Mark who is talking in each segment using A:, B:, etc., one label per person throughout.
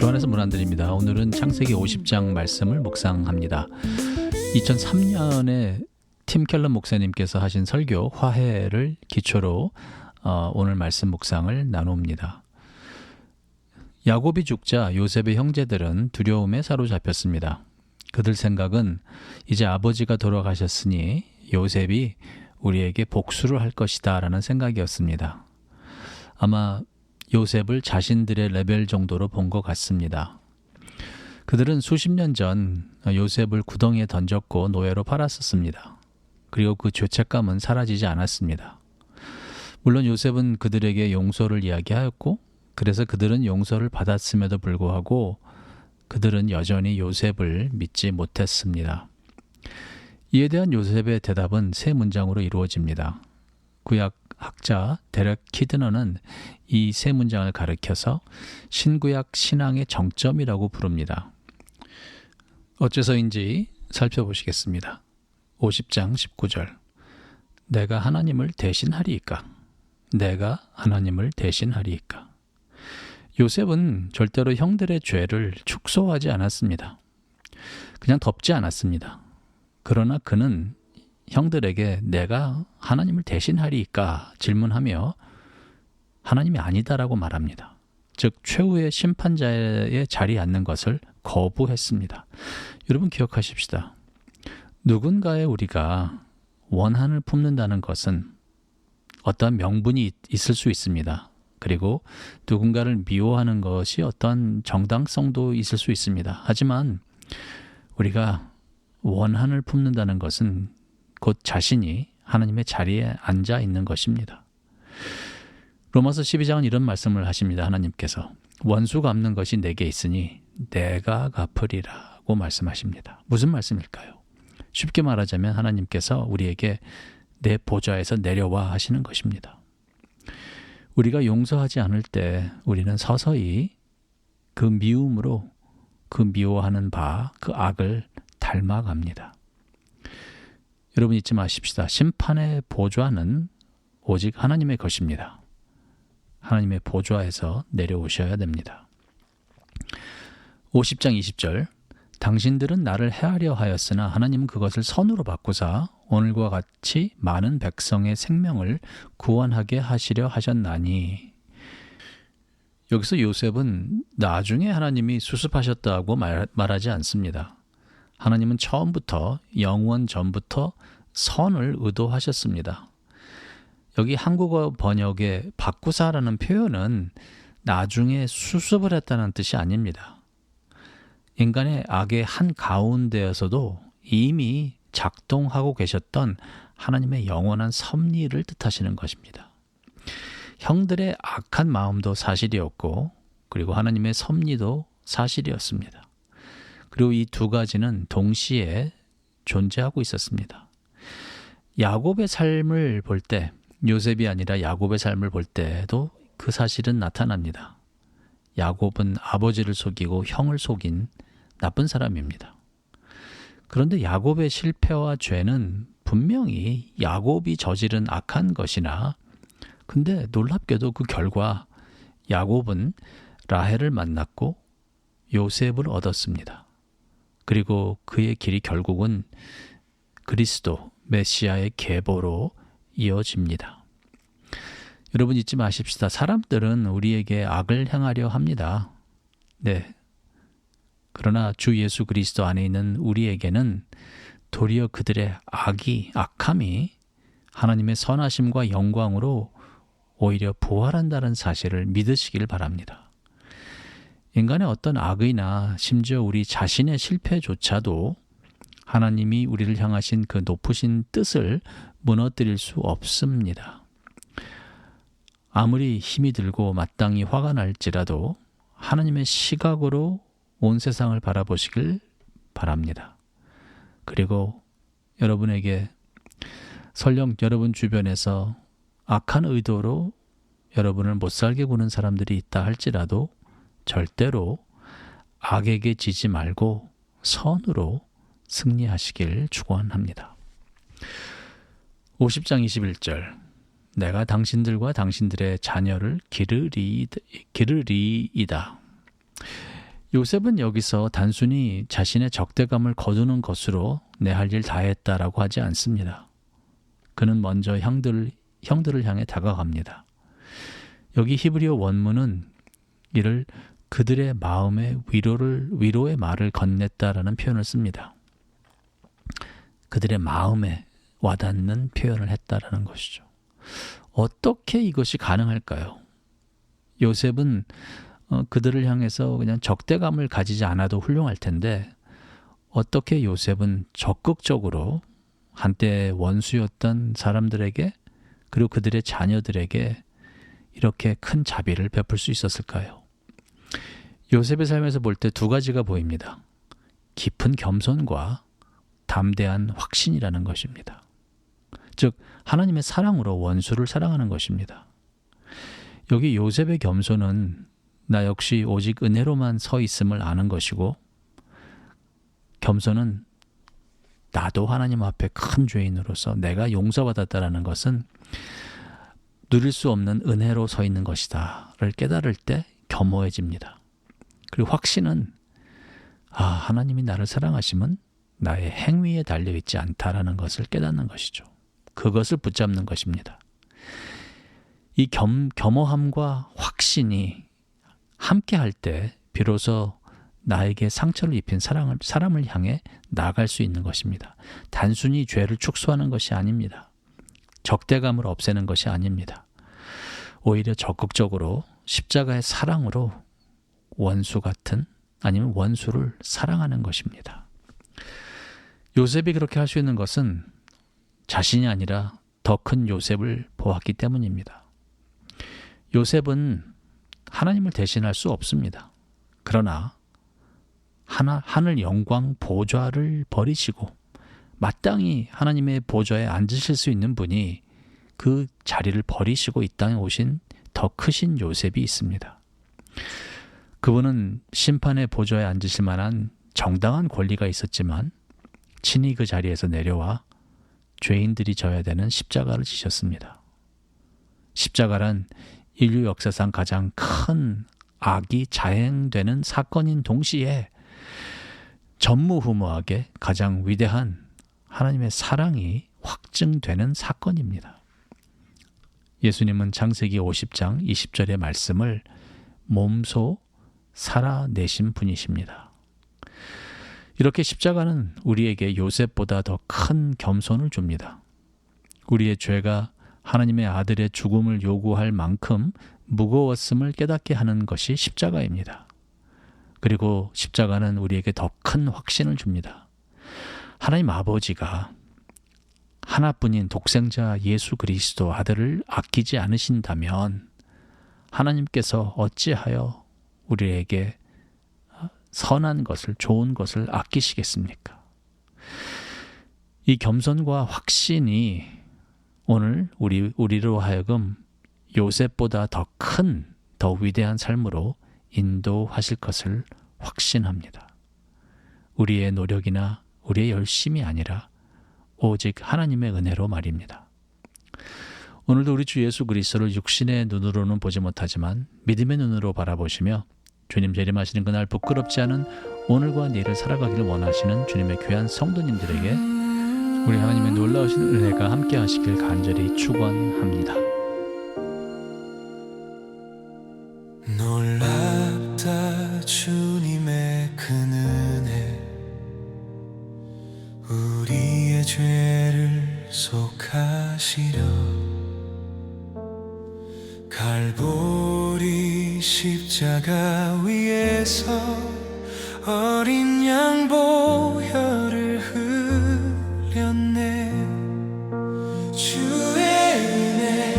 A: 주안에서 문안드립니다. 오늘은 창세기 50장 말씀을 묵상합니다. 2003년에 팀 켈러 목사님께서 하신 설교 화해를 기초로 오늘 말씀 묵상을 나눕니다. 야곱이 죽자 요셉의 형제들은 두려움에 사로잡혔습니다. 그들 생각은 이제 아버지가 돌아가셨으니 요셉이 우리에게 복수를 할 것이다 라는 생각이었습니다. 아마 요셉을 자신들의 레벨 정도로 본 것 같습니다. 그들은 수십 년 전 요셉을 구덩이에 던졌고 노예로 팔았었습니다. 그리고 그 죄책감은 사라지지 않았습니다. 물론 요셉은 그들에게 용서를 이야기하였고 그래서 그들은 용서를 받았음에도 불구하고 그들은 여전히 요셉을 믿지 못했습니다. 이에 대한 요셉의 대답은 세 문장으로 이루어집니다. 구약 학자 데렉 키드너는 이 세 문장을 가리켜서 신구약 신앙의 정점이라고 부릅니다. 어째서인지 살펴보시겠습니다. 50장 19절 내가 하나님을 대신하리이까? 내가 하나님을 대신하리이까? 요셉은 절대로 형들의 죄를 축소하지 않았습니다. 그냥 덮지 않았습니다. 그러나 그는 형들에게 내가 하나님을 대신하리이까 질문하며 하나님이 아니다라고 말합니다. 즉 최후의 심판자의 자리에 앉는 것을 거부했습니다. 여러분 기억하십시다. 누군가의 우리가 원한을 품는다는 것은 어떠한 명분이 있을 수 있습니다. 그리고 누군가를 미워하는 것이 어떠한 정당성도 있을 수 있습니다. 하지만 우리가 원한을 품는다는 것은 곧 자신이 하나님의 자리에 앉아 있는 것입니다. 로마서 12장은 이런 말씀을 하십니다. 하나님께서 원수 갚는 것이 내게 있으니 내가 갚으리라고 말씀하십니다. 무슨 말씀일까요? 쉽게 말하자면 하나님께서 우리에게 내 보좌에서 내려와 하시는 것입니다. 우리가 용서하지 않을 때 우리는 서서히 그 미움으로 그 미워하는 바, 그 악을 닮아갑니다. 여러분 잊지 마십시다. 심판의 보좌는 오직 하나님의 것입니다. 하나님의 보좌에서 내려오셔야 됩니다. 50장 20절 당신들은 나를 해하려 하였으나 하나님은 그것을 선으로 바꾸사 오늘과 같이 많은 백성의 생명을 구원하게 하시려 하셨나니. 여기서 요셉은 나중에 하나님이 수습하셨다고 말하지 않습니다. 하나님은 처음부터 영원 전부터 선을 의도하셨습니다. 여기 한국어 번역의 바꾸사라는 표현은 나중에 수습을 했다는 뜻이 아닙니다. 인간의 악의 한가운데에서도 이미 작동하고 계셨던 하나님의 영원한 섭리를 뜻하시는 것입니다. 형들의 악한 마음도 사실이었고 그리고 하나님의 섭리도 사실이었습니다. 그리고 이 두 가지는 동시에 존재하고 있었습니다. 야곱의 삶을 볼 때, 요셉이 아니라 야곱의 삶을 볼 때도 그 사실은 나타납니다. 야곱은 아버지를 속이고 형을 속인 나쁜 사람입니다. 그런데 야곱의 실패와 죄는 분명히 야곱이 저지른 악한 것이나 근데 놀랍게도 그 결과 야곱은 라헬을 만났고 요셉을 얻었습니다. 그리고 그의 길이 결국은 그리스도, 메시아의 계보로 이어집니다. 여러분 잊지 마십시다. 사람들은 우리에게 악을 행하려 합니다. 네. 그러나 주 예수 그리스도 안에 있는 우리에게는 도리어 그들의 악함이 하나님의 선하심과 영광으로 오히려 부활한다는 사실을 믿으시길 바랍니다. 인간의 어떤 악의나 심지어 우리 자신의 실패조차도 하나님이 우리를 향하신 그 높으신 뜻을 무너뜨릴 수 없습니다. 아무리 힘이 들고 마땅히 화가 날지라도 하나님의 시각으로 온 세상을 바라보시길 바랍니다. 그리고 여러분에게 설령 여러분 주변에서 악한 의도로 여러분을 못살게 구는 사람들이 있다 할지라도 절대로 악에게 지지 말고 선으로 승리하시길 축원합니다. 50장 21절 내가 당신들과 당신들의 자녀를 기르리이다. 요셉은 여기서 단순히 자신의 적대감을 거두는 것으로 내 할 일 다 했다라고 하지 않습니다. 그는 먼저 형들을 향해 다가갑니다. 여기 히브리어 원문은 이를 그들의 마음에 위로의 말을 건넸다라는 표현을 씁니다. 그들의 마음에 와닿는 표현을 했다라는 것이죠. 어떻게 이것이 가능할까요? 요셉은 그들을 향해서 그냥 적대감을 가지지 않아도 훌륭할 텐데 어떻게 요셉은 적극적으로 한때 원수였던 사람들에게 그리고 그들의 자녀들에게 이렇게 큰 자비를 베풀 수 있었을까요? 요셉의 삶에서 볼 때 두 가지가 보입니다. 깊은 겸손과 담대한 확신이라는 것입니다. 즉 하나님의 사랑으로 원수를 사랑하는 것입니다. 여기 요셉의 겸손은 나 역시 오직 은혜로만 서 있음을 아는 것이고, 겸손은 나도 하나님 앞에 큰 죄인으로서 내가 용서받았다라는 것은 누릴 수 없는 은혜로 서 있는 것이다를 깨달을 때 겸허해집니다. 그리고 확신은 하나님이 나를 사랑하시면 나의 행위에 달려있지 않다라는 것을 깨닫는 것이죠. 그것을 붙잡는 것입니다. 이 겸허함과 확신이 함께 할 때 비로소 나에게 상처를 입힌 사람을 향해 나아갈 수 있는 것입니다. 단순히 죄를 축소하는 것이 아닙니다. 적대감을 없애는 것이 아닙니다. 오히려 적극적으로 십자가의 사랑으로 원수 같은 아니면 원수를 사랑하는 것입니다. 요셉이 그렇게 할 수 있는 것은 자신이 아니라 더 큰 요셉을 보았기 때문입니다. 요셉은 하나님을 대신할 수 없습니다. 그러나 하늘 영광 보좌를 버리시고 마땅히 하나님의 보좌에 앉으실 수 있는 분이 그 자리를 버리시고 이 땅에 오신 더 크신 요셉이 있습니다. 그분은 심판의 보좌에 앉으실 만한 정당한 권리가 있었지만 친히 그 자리에서 내려와 죄인들이 져야 되는 십자가를 지셨습니다. 십자가란 인류 역사상 가장 큰 악이 자행되는 사건인 동시에 전무후무하게 가장 위대한 하나님의 사랑이 확증되는 사건입니다. 예수님은 창세기 50장 20절의 말씀을 몸소 살아내신 분이십니다. 이렇게 십자가는 우리에게 요셉보다 더 큰 겸손을 줍니다. 우리의 죄가 하나님의 아들의 죽음을 요구할 만큼 무거웠음을 깨닫게 하는 것이 십자가입니다. 그리고 십자가는 우리에게 더 큰 확신을 줍니다. 하나님 아버지가 하나뿐인 독생자 예수 그리스도 아들을 아끼지 않으신다면 하나님께서 어찌하여 우리에게 선한 것을, 좋은 것을 아끼시겠습니까? 이 겸손과 확신이 오늘 우리로 하여금 요셉보다 더 큰, 더 위대한 삶으로 인도하실 것을 확신합니다. 우리의 노력이나 우리의 열심이 아니라 오직 하나님의 은혜로 말입니다. 오늘도 우리 주 예수 그리스도를 육신의 눈으로는 보지 못하지만 믿음의 눈으로 바라보시며 주님 재림하시는 그날 부끄럽지 않은 오늘과 내일을 살아가기를 원하시는 주님의 귀한 성도님들에게 우리 하나님의 놀라우신 은혜가 함께 하시길 간절히 축원합니다.
B: 놀랍다 주님의 큰 은혜 우리의 죄를 속하시려 갈보리 십자가 위에서 어린 양 보혈을 흘렸네 주의 은혜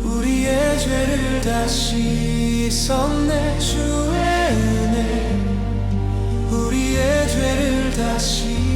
B: 우리의 죄를 다 씻었네 주의 은혜 우리의 죄를 다 씻었네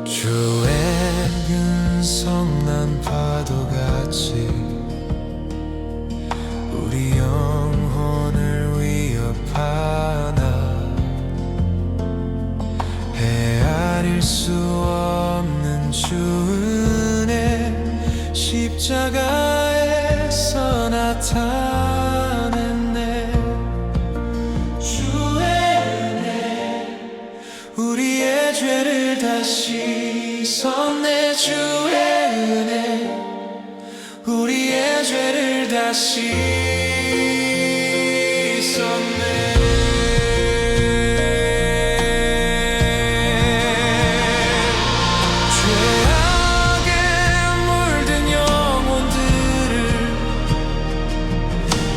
B: 주의 근성난 파도같이 우리 영혼을 위협하나 헤아릴 수 없는 주 은혜 십자가에서 나타냈네. 주의 은혜 우리의 죄를 다 씻었네. 주의 은혜 우리의 죄를 다 씻었네.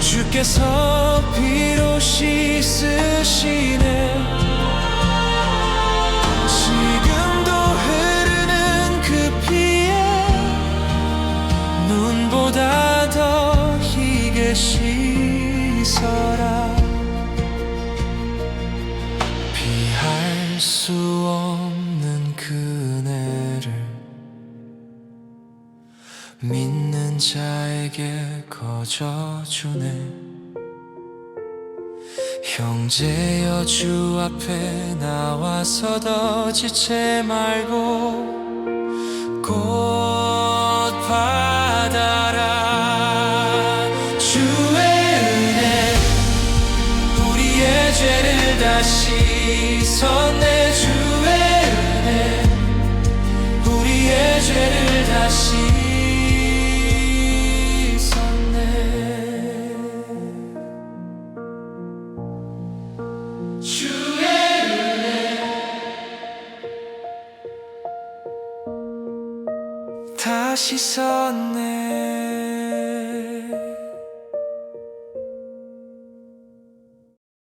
B: 주께서 피로 씻으시네. 지금도 흐르는 그 피에 눈보다 더 희게 씻어라. 피할 수 없는 그네를 믿는 자에게 거저 주네. 형제여 주 앞에 나와서 지체 말고 곧 받아라. 주의 은혜 우리의 죄를 다 씻었네. 주의 은혜 우리의 죄를 다 씻었네. 다 씻었네.